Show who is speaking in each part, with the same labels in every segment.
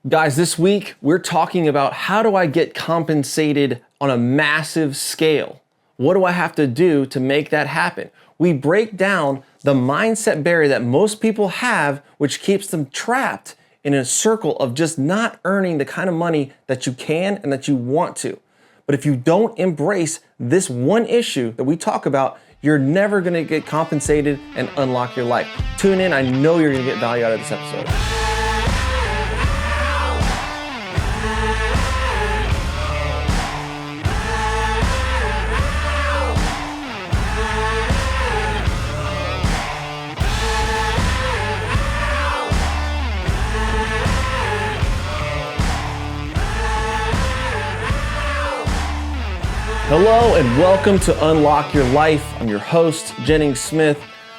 Speaker 1: Guys, this week we're talking about how do I get compensated on a massive scale? What do I have to do to make that happen? We break down the mindset barrier that most people have, which keeps them trapped in a circle of just not earning the kind of money that you can and that you want to. But if you don't embrace this one issue that we talk about, you're never gonna get compensated and unlock your life. Tune in, I know you're gonna get value out of this episode. Hello and welcome to Unlock Your Life. I'm your host, Jennings.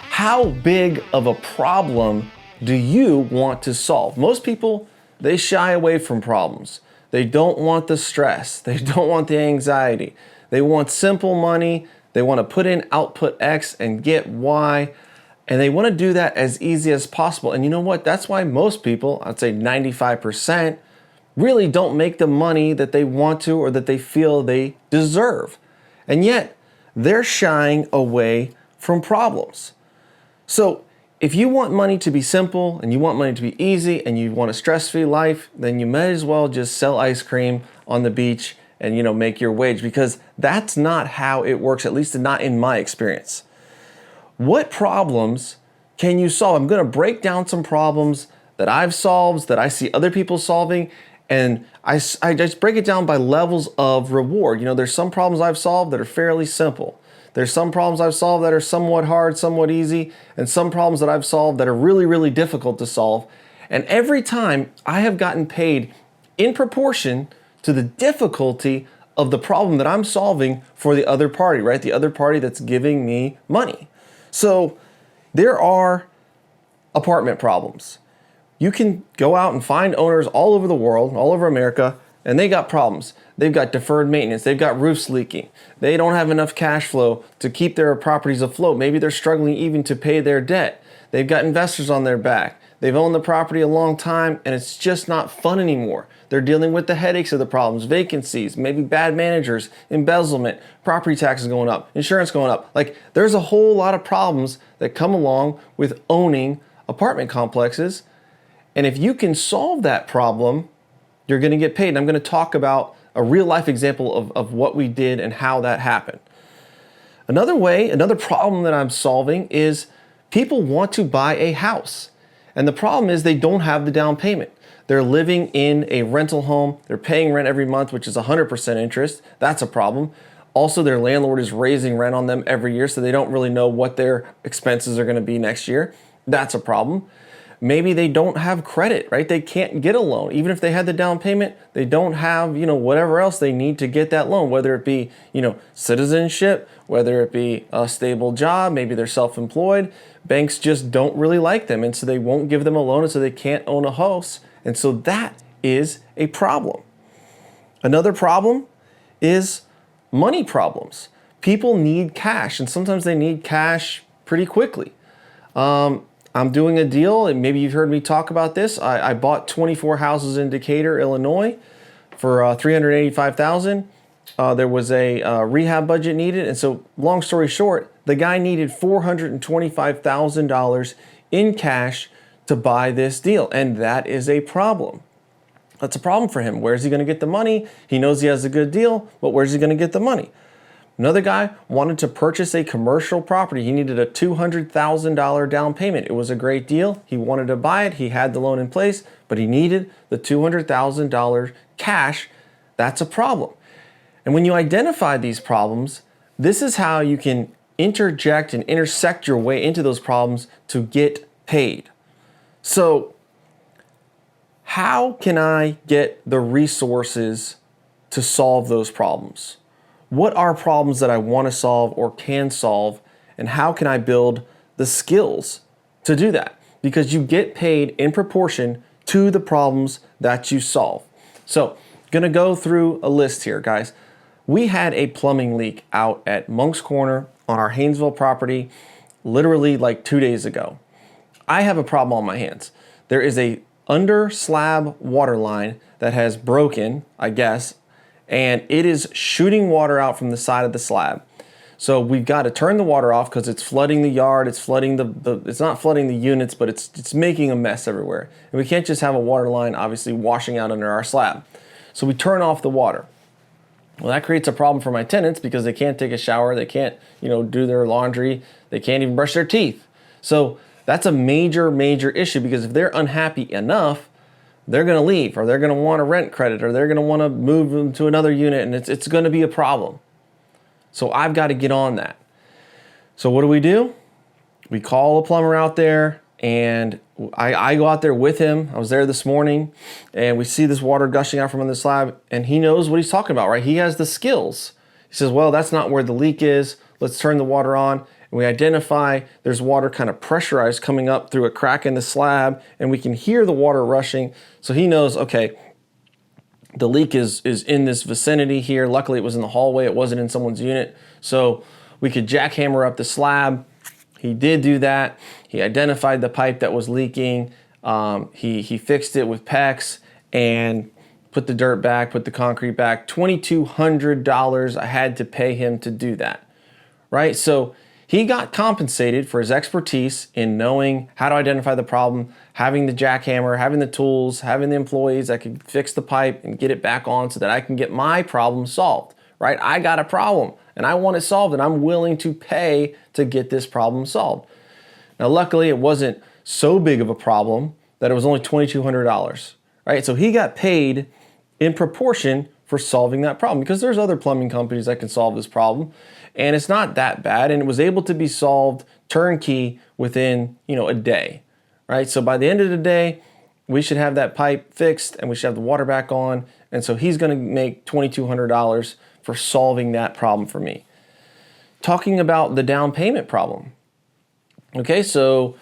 Speaker 1: How big of a problem do you want to solve? Most people, they shy away from problems. They don't want the stress. They don't want the anxiety. They want simple money. They want to put in output X and get Y. And they want to do that as easy as possible. And you know what? That's why most people, I'd say 95%, really don't make the money that they want to or that they feel they deserve. And yet, they're shying away from problems. So, if you want money to be simple and you want money to be easy and you want a stress-free life, then you may as well just sell ice cream on the beach and, make your wage, because that's not how it works, at least not in my experience. What problems can you solve? I'm going to break down some problems that I've solved, that I see other people solving, and I just break it down by levels of reward. There's some problems I've solved that are fairly simple. There's some problems I've solved that are somewhat hard, somewhat easy, and some problems that I've solved that are really, really difficult to solve. And every time I have gotten paid in proportion to the difficulty of the problem that I'm solving for the other party, right? The other party that's giving me money. So there are apartment problems. You can go out and find owners all over the world, all over America, and they got problems. They've got deferred maintenance. They've got roofs leaking. They don't have enough cash flow to keep their properties afloat. Maybe they're struggling even to pay their debt. They've got investors on their back. They've owned the property a long time, and it's just not fun anymore. They're dealing with the headaches of the problems, vacancies, maybe bad managers, embezzlement, property taxes going up, insurance going up. There's a whole lot of problems that come along with owning apartment complexes. And if you can solve that problem, you're going to get paid. And I'm going to talk about a real life example of what we did and how that happened. Another problem that I'm solving is people want to buy a house. And the problem is they don't have the down payment. They're living in a rental home. They're paying rent every month, which is 100% interest. That's a problem. Also, their landlord is raising rent on them every year, so they don't really know what their expenses are going to be next year. That's a problem. Maybe they don't have credit, right? They can't get a loan. Even if they had the down payment, they don't have, whatever else they need to get that loan, whether it be, citizenship, whether it be a stable job, maybe they're self-employed. Banks just don't really like them, and so they won't give them a loan, and so they can't own a house. And so that is a problem. Another problem is money problems. People need cash, and sometimes they need cash pretty quickly. I'm doing a deal, and maybe you've heard me talk about this. I bought 24 houses in Decatur, Illinois for $385,000. There was a rehab budget needed, and so long story short, the guy needed $425,000 in cash to buy this deal, and that is a problem. That's a problem for him. Where's he going to get the money? He knows he has a good deal, but where's he going to get the money? Another guy wanted to purchase a commercial property. He needed a $200,000 down payment. It was a great deal. He wanted to buy it. He had the loan in place, but he needed the $200,000 cash. That's a problem. And when you identify these problems, this is how you can interject and intersect your way into those problems to get paid. So, how can I get the resources to solve those problems? What are problems that I want to solve or can solve, and how can I build the skills to do that? Because you get paid in proportion to the problems that you solve. So, gonna go through a list here, guys. We had a plumbing leak out at Monk's Corner on our Haynesville property literally like 2 days ago. I have a problem on my hands. There is a under slab water line that has broken, I guess, and it is shooting water out from the side of the slab. So we've got to turn the water off because it's flooding the yard, it's flooding it's not flooding the units, but it's making a mess everywhere. And we can't just have a water line obviously washing out under our slab. So we turn off the water. Well, that creates a problem for my tenants because they can't take a shower, they can't, do their laundry, they can't even brush their teeth. So that's a major, major issue because if they're unhappy enough, they're going to leave, or they're going to want a rent credit, or they're going to want to move them to another unit, and it's going to be a problem. So I've got to get on that. So what do? We call a plumber out there, and I go out there with him. I was there this morning, and we see this water gushing out from under the slab, and he knows what he's talking about, right? He has the skills. He says, well, that's not where the leak is. Let's turn the water on. And we identify there's water kind of pressurized coming up through a crack in the slab, and we can hear the water rushing. So he knows, okay, the leak is in this vicinity here. Luckily, it was in the hallway. It wasn't in someone's unit. So we could jackhammer up the slab. He did do that. He identified the pipe that was leaking. He fixed it with PEX and put the dirt back, put the concrete back. $2,200 I had to pay him to do that, right? So he got compensated for his expertise in knowing how to identify the problem, having the jackhammer, having the tools, having the employees that could fix the pipe and get it back on so that I can get my problem solved, right? I got a problem and I want it solved, and I'm willing to pay to get this problem solved. Now, luckily, it wasn't so big of a problem that it was only $2,200, right? So he got paid in proportion for solving that problem because there's other plumbing companies that can solve this problem, and it's not that bad, and it was able to be solved turnkey within, a day, right? So by the end of the day, we should have that pipe fixed and we should have the water back on, and so he's going to make $2,200 for solving that problem for me. Talking about the down payment problem. Okay, so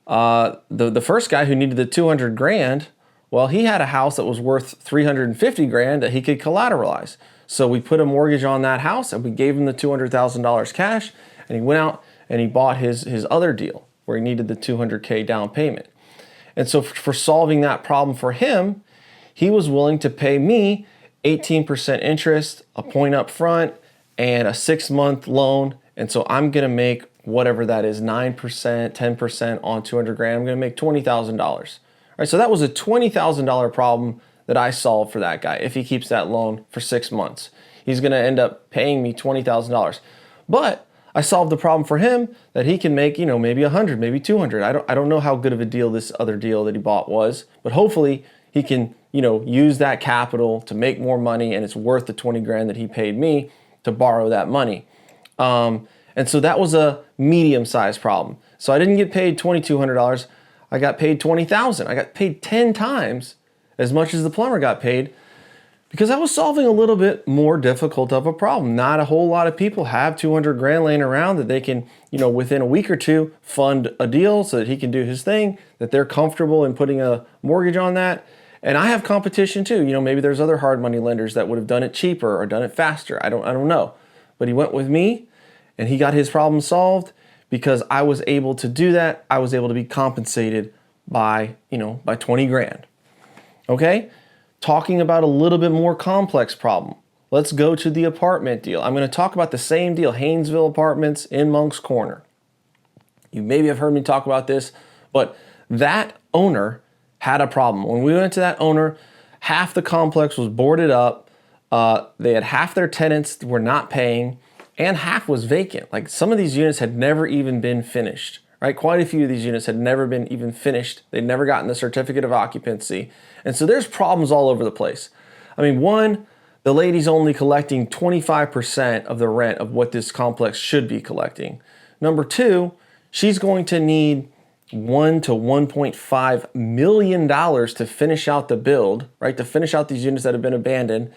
Speaker 1: the first guy who needed the 200 grand, well, he had a house that was worth 350 grand that he could collateralize. So we put a mortgage on that house and we gave him the $200,000 cash, and he went out and he bought his other deal where he needed the 200K down payment. And so for solving that problem for him, he was willing to pay me 18% interest, a point up front, and a 6-month loan. And so I'm going to make whatever that is, 9%, 10% on 200 grand. I'm going to make $20,000. All right, so that was a $20,000 problem that I solved for that guy. If he keeps that loan for 6 months, he's going to end up paying me $20,000. But I solved the problem for him that he can make, maybe 100, maybe 200. I don't know how good of a deal this other deal that he bought was, but hopefully he can, use that capital to make more money, and it's worth the 20 grand that he paid me to borrow that money. And so that was a medium-sized problem. So I didn't get paid $2,200. I got paid $20,000. I got paid 10 times as much as the plumber got paid because I was solving a little bit more difficult of a problem. Not a whole lot of people have 200 grand laying around that they can, within a week or two fund a deal so that he can do his thing, that they're comfortable in putting a mortgage on that. And I have competition too. Maybe there's other hard money lenders that would have done it cheaper or done it faster. I don't know. But he went with me and he got his problem solved because I was able to do that. I was able to be compensated by 20 grand. Okay? Talking about a little bit more complex problem. Let's go to the apartment deal. I'm going to talk about the same deal, Haynesville Apartments in Moncks Corner. You maybe have heard me talk about this, but that owner had a problem. When we went to that owner, half the complex was boarded up. They had half their tenants were not paying, and half was vacant. Like some of these units had never even been finished, right? Quite a few of these units had never been even finished. They'd never gotten the certificate of occupancy. And so there's problems all over the place. I mean, one, the lady's only collecting 25% of the rent of what this complex should be collecting. Number two, she's going to need $1 to $1.5 million to finish out the build, right? To finish out these units that have been abandoned.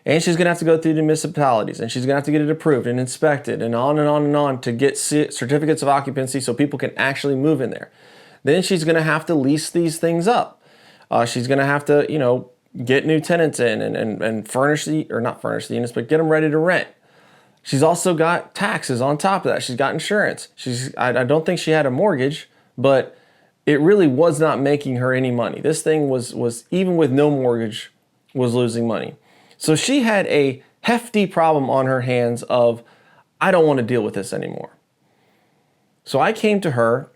Speaker 1: And she's going to have to go through the municipalities, and she's going to have to get it approved and inspected and on and on and on to get certificates of occupancy so people can actually move in there. Then she's going to have to lease these things up. She's going to have to, get new tenants in and furnish not furnish the units, but get them ready to rent. She's also got taxes on top of that. She's got insurance. I don't think she had a mortgage, but it really was not making her any money. This thing was even with no mortgage, was losing money. So she had a hefty problem on her hands of, I don't want to deal with this anymore. So I came to her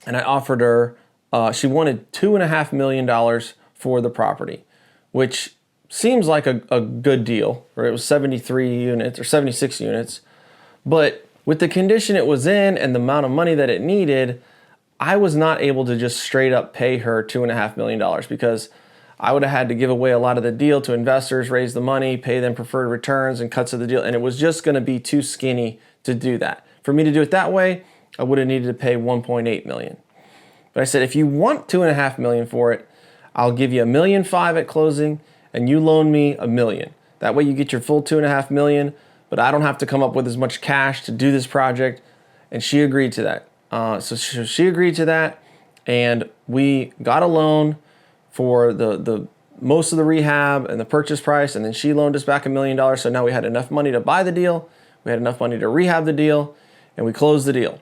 Speaker 1: and I offered her, she wanted $2.5 million for the property, which seems like a good deal, or it was 73 units or 76 units. But with the condition it was in and the amount of money that it needed, I was not able to just straight up pay her $2.5 million because I would have had to give away a lot of the deal to investors, raise the money, pay them preferred returns and cuts of the deal. And it was just going to be too skinny to do that. For me to do it that way, I would have needed to pay $1.8 million. But I said, if you want $2.5 million for it, I'll give you $1.5 million at closing and you loan me $1 million. That way you get your full $2.5 million, but I don't have to come up with as much cash to do this project. And she agreed to that. So she agreed to that, and we got a loan for the most of the rehab and the purchase price, and then she loaned us back $1 million. So now we had enough money to buy the deal, we had enough money to rehab the deal, and we closed the deal.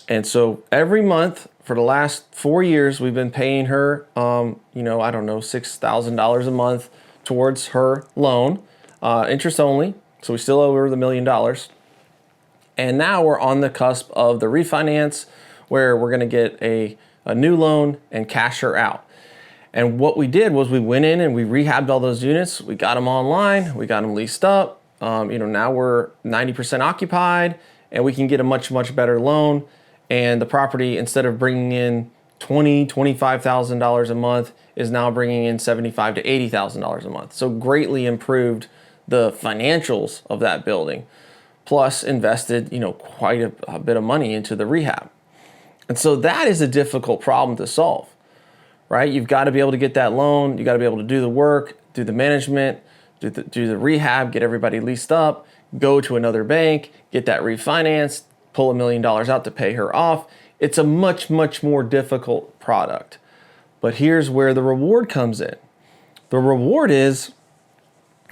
Speaker 1: And so every month for the last 4 years, we've been paying her, $6,000 a month towards her loan, interest only. So we still owe her the $1 million. And now we're on the cusp of the refinance where we're going to get a new loan and cash her out. And what we did was we went in and we rehabbed all those units. We got them online. We got them leased up. Now we're 90% occupied and we can get a much, much better loan. And the property, instead of bringing in $25,000 a month, is now bringing in $75,000 to $80,000 a month. So greatly improved the financials of that building. Plus invested, quite a bit of money into the rehab. And so that is a difficult problem to solve, right? You've got to be able to get that loan. You got to be able to do the work, do the management, do the rehab, get everybody leased up, go to another bank, get that refinanced, pull $1 million out to pay her off. It's a much, much more difficult product. But here's where the reward comes in. The reward is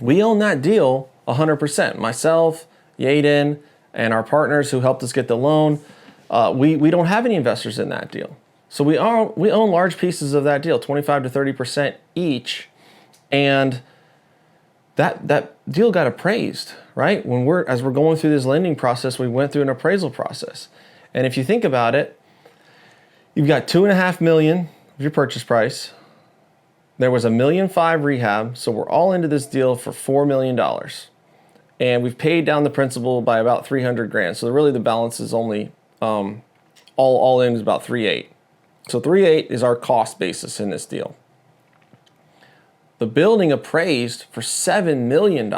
Speaker 1: we own that deal 100%. Myself, Yaden, and our partners who helped us get the loan, we don't have any investors in that deal. So we own large pieces of that deal, 25 to 30% each, and that deal got appraised, right? As we're going through this lending process, we went through an appraisal process. And if you think about it, you've got $2.5 million of your purchase price. There was $1.5 million rehab, so we're all into this deal for $4 million. And we've paid down the principal by about $300,000. So really the balance is only, all in is about $3.8. So $3.8 is our cost basis in this deal. The building appraised for $7 million,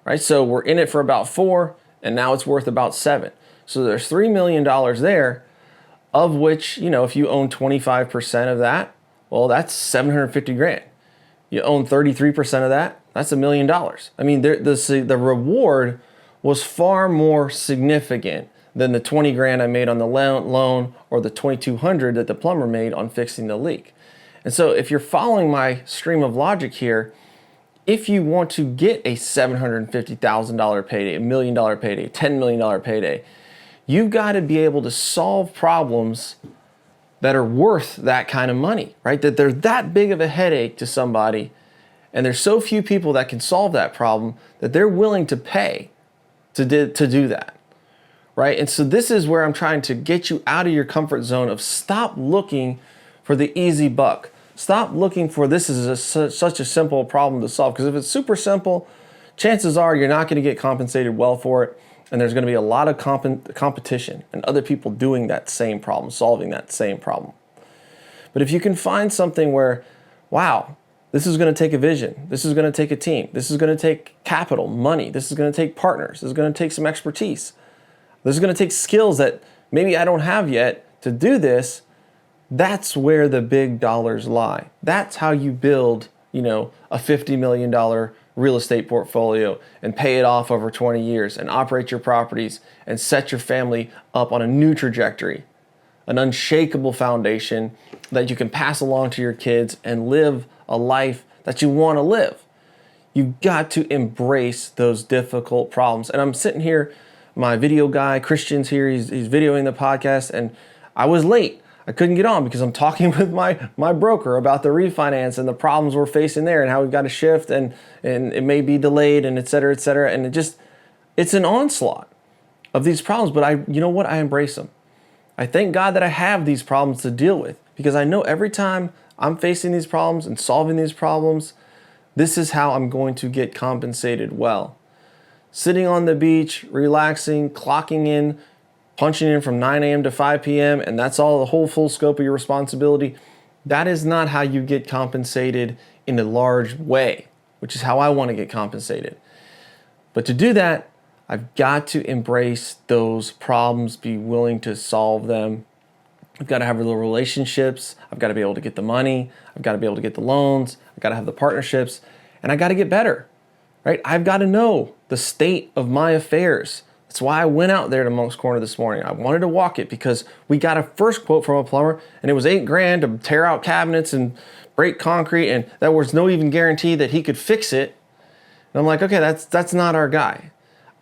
Speaker 1: right? So we're in it for about $4 million, and now it's worth about $7 million. So there's $3 million there, of which, if you own 25% of that, well, that's $750,000. You own 33% of that, that's $1 million. I mean, the reward was far more significant than the $20,000 I made on the loan or the $2,200 that the plumber made on fixing the leak. And so if you're following my stream of logic here, if you want to get a $750,000 payday, $1 million payday, $10 million payday, you've got to be able to solve problems that are worth that kind of money, right? That they're that big of a headache to somebody, and there's so few people that can solve that problem that they're willing to pay to do that, right? And so this is where I'm trying to get you out of your comfort zone of stop looking for the easy buck. Stop looking for this is such a simple problem to solve, because if it's super simple, chances are you're not going to get compensated well for it, and there's going to be a lot of competition and other people doing that same problem, solving that same problem. But if you can find something where, wow, this is going to take a vision, this is going to take a team, this is going to take capital, money, this is going to take partners, this is going to take some expertise, this is going to take skills that maybe I don't have yet to do this, that's where the big dollars lie. That's how you build, a $50 million real estate portfolio and pay it off over 20 years and operate your properties and set your family up on a new trajectory, an unshakable foundation that you can pass along to your kids and live a life that you want to live. You've got to embrace those difficult problems. And I'm sitting here, my video guy, Christian's here, he's videoing the podcast, and I was late. I couldn't get on because I'm talking with my broker about the refinance and the problems we're facing there and how we've got to shift and it may be delayed and et cetera, et cetera. And it's an onslaught of these problems, but you know what? I embrace them. I thank God that I have these problems to deal with because I know every time I'm facing these problems and solving these problems, this is how I'm going to get compensated well. Sitting on the beach, relaxing, clocking in, punching in from 9 a.m. to 5 p.m., and that's all the whole full scope of your responsibility, that is not how you get compensated in a large way, which is how I want to get compensated. But to do that, I've got to embrace those problems, be willing to solve them. I've got to have real relationships. I've got to be able to get the money. I've got to be able to get the loans. I've got to have the partnerships, and I got to get better, right? I've got to know the state of my affairs. That's why I went out there to Monk's Corner this morning. I wanted to walk it because we got a first quote from a plumber and it was $8,000 to tear out cabinets and break concrete, and there was no even guarantee that he could fix it. And I'm like, okay, that's not our guy.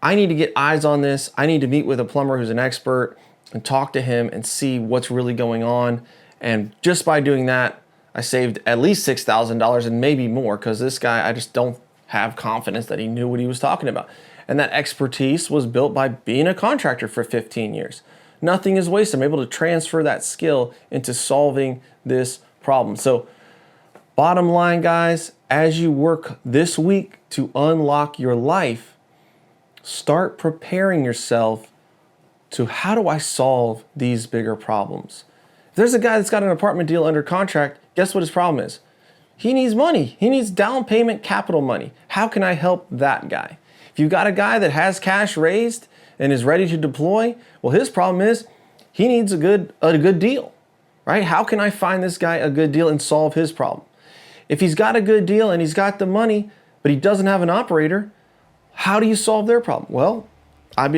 Speaker 1: I need to get eyes on this. I need to meet with a plumber who's an expert and talk to him and see what's really going on. And just by doing that, I saved at least $6,000 and maybe more because this guy, I just don't have confidence that he knew what he was talking about. And that expertise was built by being a contractor for 15 years. Nothing is wasted. I'm able to transfer that skill into solving this problem. So bottom line, guys, as you work this week to unlock your life, start preparing yourself to how do I solve these bigger problems? If there's a guy that's got an apartment deal under contract, guess what his problem is? He needs money. He needs down payment capital money. How can I help that guy? If you've got a guy that has cash raised and is ready to deploy, well, his problem is he needs a good deal, right? How can I find this guy a good deal and solve his problem? If he's got a good deal and he's got the money, but he doesn't have an operator, how do you solve their problem? Well, I've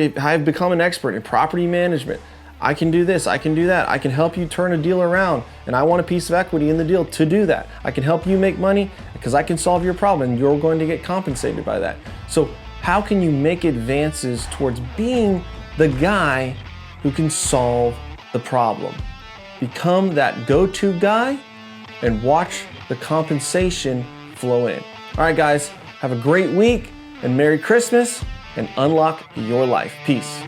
Speaker 1: become an expert in property management. I can do this, I can do that. I can help you turn a deal around, and I want a piece of equity in the deal to do that. I can help you make money because I can solve your problem and you're going to get compensated by that. So how can you make advances towards being the guy who can solve the problem? Become that go-to guy and watch the compensation flow in. All right, guys, have a great week and Merry Christmas and unlock your life. Peace.